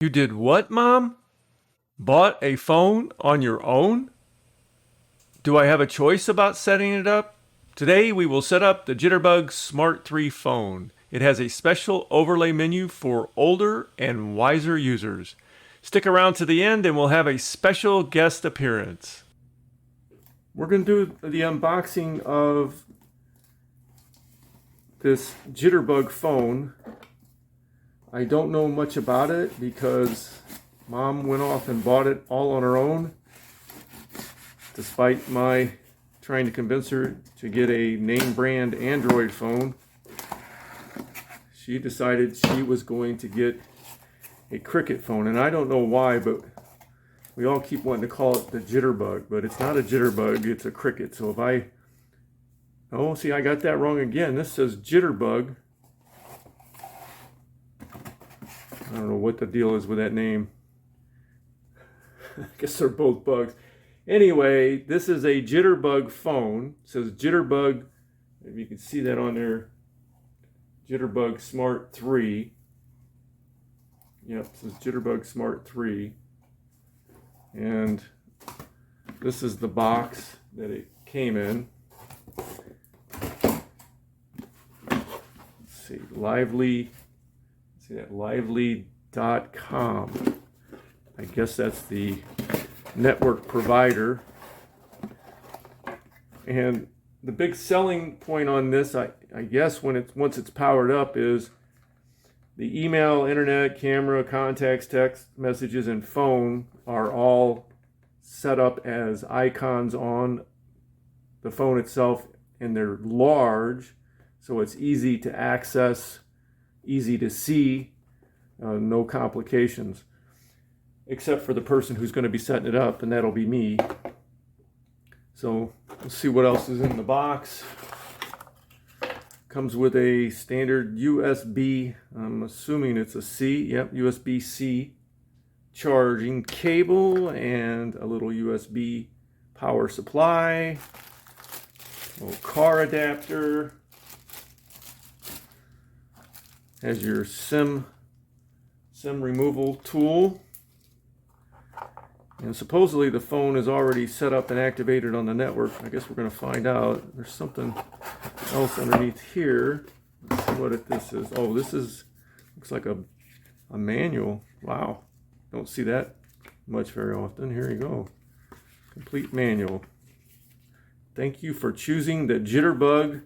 You did what, Mom? Bought a phone on your own? Do I have a choice about setting it up? Today we will set up the Jitterbug Smart 3 phone. It has a special overlay menu for older and wiser users. Stick around to the end and we'll have a special guest appearance. We're going to do the unboxing of this Jitterbug phone. I don't know much about it because Mom went off and bought it all on her own, despite my trying to convince her to get a name brand Android phone. She decided she was going to get a Cricket phone, and I don't know why, but we all keep wanting to call it the Jitterbug, but it's not a Jitterbug, it's a Cricket. So if I, oh, see, I got that wrong again. This says Jitterbug. I don't know what the deal is with that name. I guess they're both bugs. Anyway, this is a Jitterbug phone. It says Jitterbug, if you can see that on there, Jitterbug Smart 3. Yep, it says Jitterbug Smart 3. And this is the box that it came in. Let's see, Lively. See that, lively.com. I guess that's the network provider. And the big selling point on this, I guess once it's powered up, is the email, internet, camera, contacts, text messages, and phone are all set up as icons on the phone itself, and they're large, so it's easy to access, easy to see, no complications, except for the person who's going to be setting it up, and that'll be me. So let's see what else is in the box. Comes with a standard USB, I'm assuming it's a C, yep, USB-C charging cable, and a little USB power supply, a little car adapter. Has your SIM removal tool. And supposedly the phone is already set up and activated on the network. I guess we're going to find out. There's something else underneath here. Let's see what this is. Oh, this looks like a manual. Wow. Don't see that much very often. Here you go. Complete manual. Thank you for choosing the Jitterbug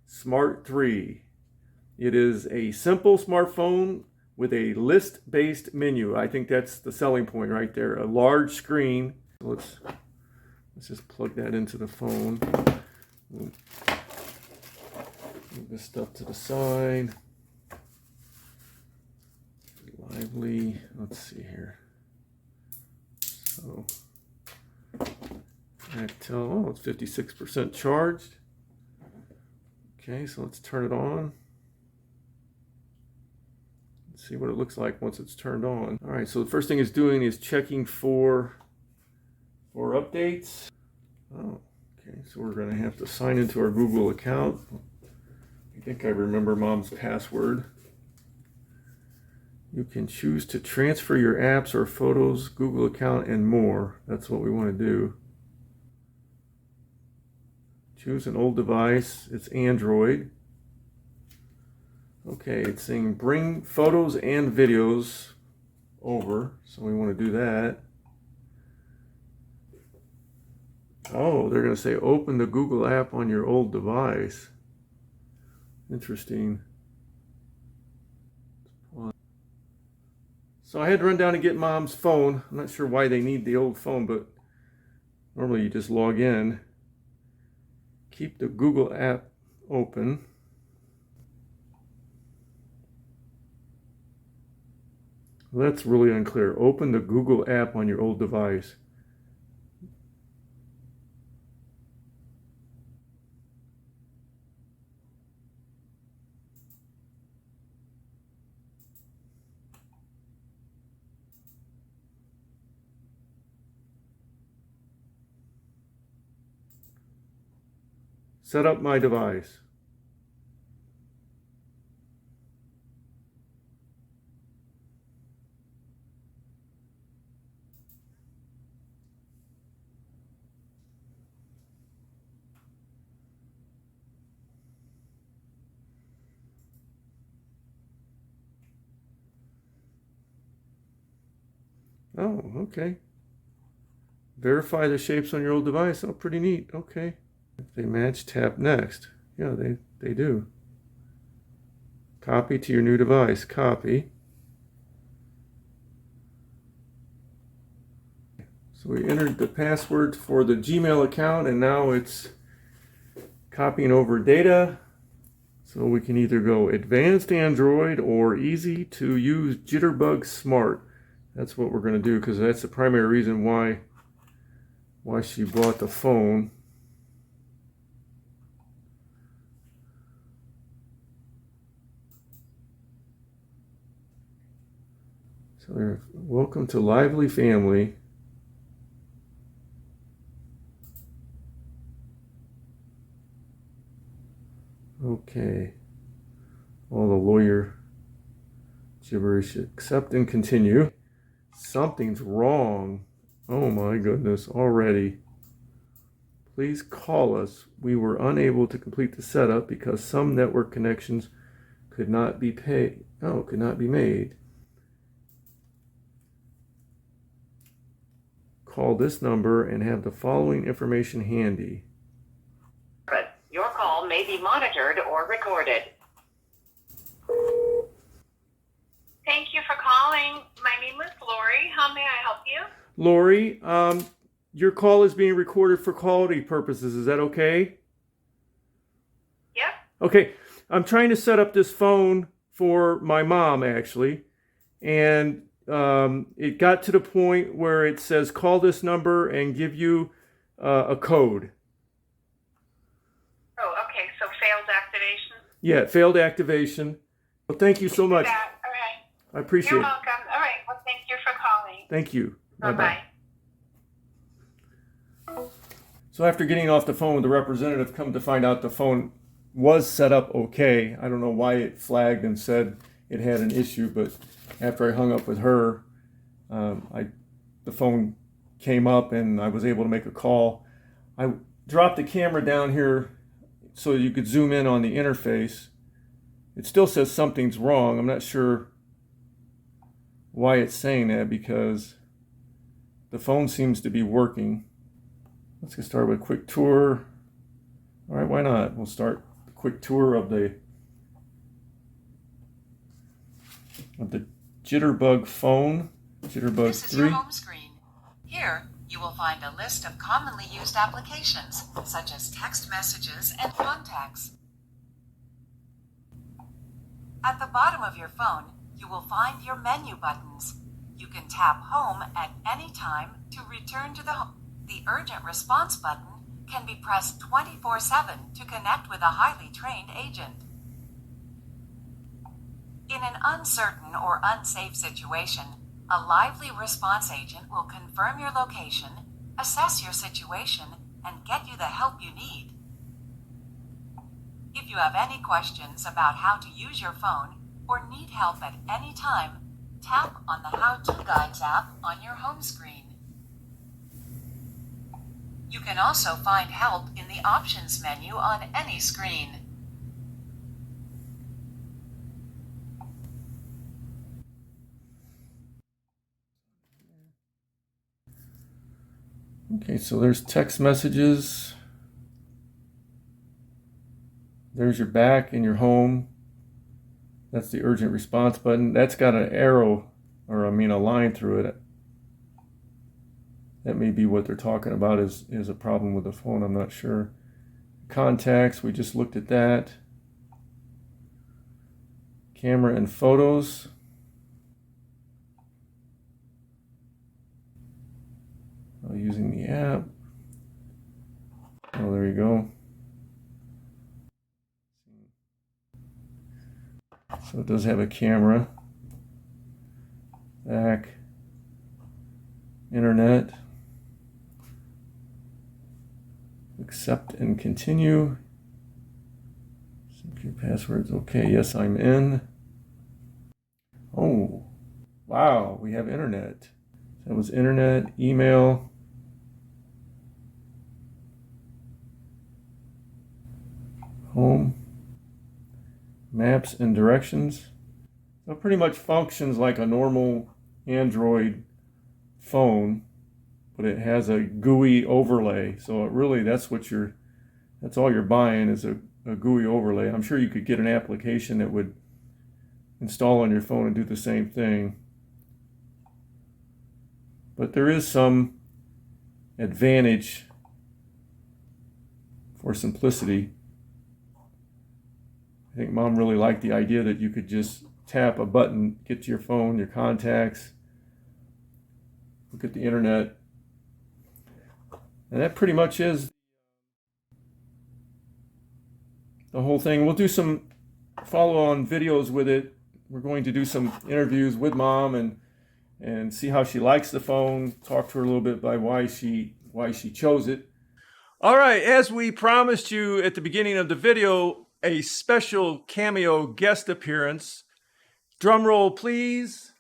Smart 3. It is a simple smartphone with a list-based menu. I think that's the selling point right there. A large screen. Let's just plug that into the phone. Move this stuff to the side. Lively. Let's see here. So, oh, it's 56% charged. Okay, so let's turn it on. See what it looks like once it's turned on. All right, so the first thing it's doing is checking for updates. Oh, okay, so we're going to have to sign into our Google account. I think I remember Mom's password. You can choose to transfer your apps or photos, Google account, and more. That's what we want to do. Choose an old device. It's Android. Okay, it's saying bring photos and videos over, so we want to do that. Oh, they're going to say open the Google app on your old device. Interesting. So I had to run down and get Mom's phone. I'm not sure why they need the old phone, but normally you just log in. Keep the Google app open. That's really unclear. Open the Google app on your old device. Set up my device. Oh, okay. Verify the shapes on your old device. Oh, pretty neat. Okay. If they match, tap next. Yeah, they do. Copy to your new device. Copy. So we entered the password for the Gmail account, and now it's copying over data. So we can either go advanced Android or easy to use Jitterbug Smart. That's what we're going to do, because that's the primary reason why she bought the phone. So welcome to Lively Family. Okay. All the lawyer gibberish. Accept and continue. Something's wrong. Oh my goodness, already. Please call us. We were unable to complete the setup because some network connections could not be made. Call this number and have the following information handy. Your call may be monitored or recorded. Thank you for calling. My name is Lori. How may I help you? Lori, your call is being recorded for quality purposes. Is that okay? Yep. Okay. I'm trying to set up this phone for my mom, actually. And it got to the point where it says call this number and give you a code. Oh, okay. So failed activation? Yeah, failed activation. Well, thank you so much. All right. I appreciate it. You're welcome. All right. Well, thank you for calling. Thank you. Bye-bye. So after getting off the phone with the representative, come to find out the phone was set up okay. I don't know why it flagged and said it had an issue, but after I hung up with her, the phone came up and I was able to make a call. I dropped the camera down here so you could zoom in on the interface. It still says something's wrong. I'm not sure why it's saying that, because the phone seems to be working. Let's get started with a quick tour. All right, why not? We'll start a quick tour of the Jitterbug phone, Jitterbug 3. This is your home screen. Here, you will find a list of commonly used applications, such as text messages and contacts. At the bottom of your phone, you will find your menu buttons. You can tap Home at any time to return to the home. The Urgent Response button can be pressed 24/7 to connect with a highly trained agent. In an uncertain or unsafe situation, a lively response agent will confirm your location, assess your situation, and get you the help you need. If you have any questions about how to use your phone or need help at any time, tap on the How To Guides app on your home screen. You can also find help in the Options menu on any screen. Okay, so there's text messages. There's your back and your home. That's the urgent response button. That's got an arrow, or a line through it. That may be what they're talking about is a problem with the phone. I'm not sure. Contacts, we just looked at that. Camera and photos. Using the app. Oh, there you go. So it does have a camera. Back. Internet. Accept and continue. Secure passwords. Okay, yes, I'm in. Oh, wow, we have internet. That was internet, email. Home. Maps and directions. So it pretty much functions like a normal Android phone, but it has a GUI overlay. So it really, that's all you're buying is a GUI overlay. I'm sure you could get an application that would install on your phone and do the same thing. But there is some advantage for simplicity. I think Mom really liked the idea that you could just tap a button, get to your phone, your contacts, look at the internet. And that pretty much is the whole thing. We'll do some follow-on videos with it. We're going to do some interviews with Mom and see how she likes the phone, talk to her a little bit about why she chose it. All right, as we promised you at the beginning of the video, a special cameo guest appearance. Drum roll, please.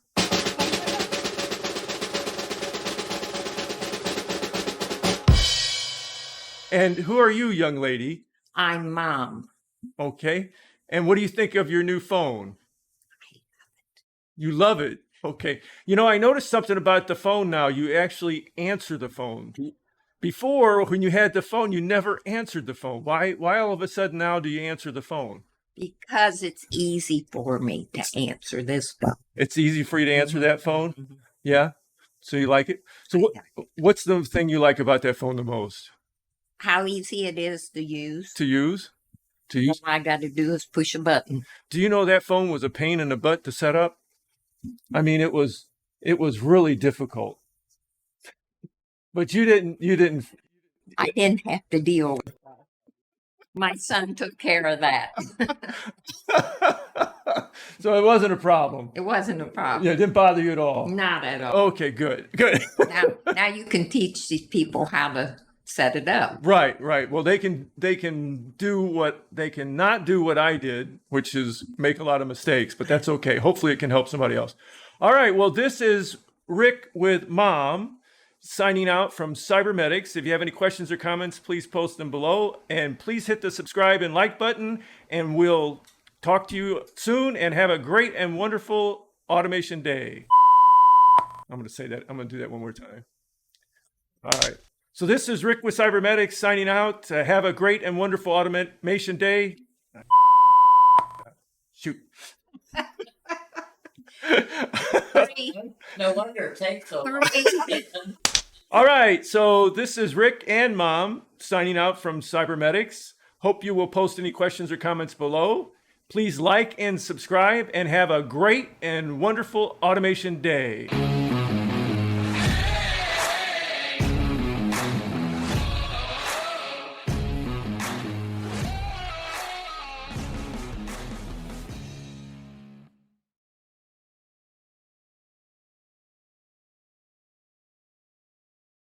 And who are you, young lady? I'm Mom. Okay. And what do you think of your new phone? You love it. Okay. You know, I noticed something about the phone now. You actually answer the phone. Before, when you had the phone, you never answered the phone. Why all of a sudden now do you answer the phone? Because it's easy for me to answer this phone. It's easy for you to answer that phone? Yeah? So you like it? So what's the thing you like about that phone the most? How easy it is to use. To use? To use? All I got to do is push a button. Do you know that phone was a pain in the butt to set up? I mean, it was really difficult. But you didn't. I didn't have to deal with that. My son took care of that. So it wasn't a problem. It wasn't a problem. Yeah, it didn't bother you at all. Not at all. Okay, good. Now you can teach these people how to set it up. Right. Well, they can do what they cannot do what I did, which is make a lot of mistakes, but that's okay. Hopefully it can help somebody else. All right. Well, this is Rick with Mom signing out from Cybernetics. If you have any questions or comments, please post them below, and please hit the subscribe and like button, and we'll talk to you soon, and have a great and wonderful automation day. I'm going to say that. I'm going to do that one more time. All right. So this is Rick with Cybernetics signing out. Have a great and wonderful automation day. Shoot. No wonder it takes so long. All right, so this is Rick and Mom signing out from Cybernetics. Hope you will post any questions or comments below. Please like and subscribe, and have a great and wonderful automation day.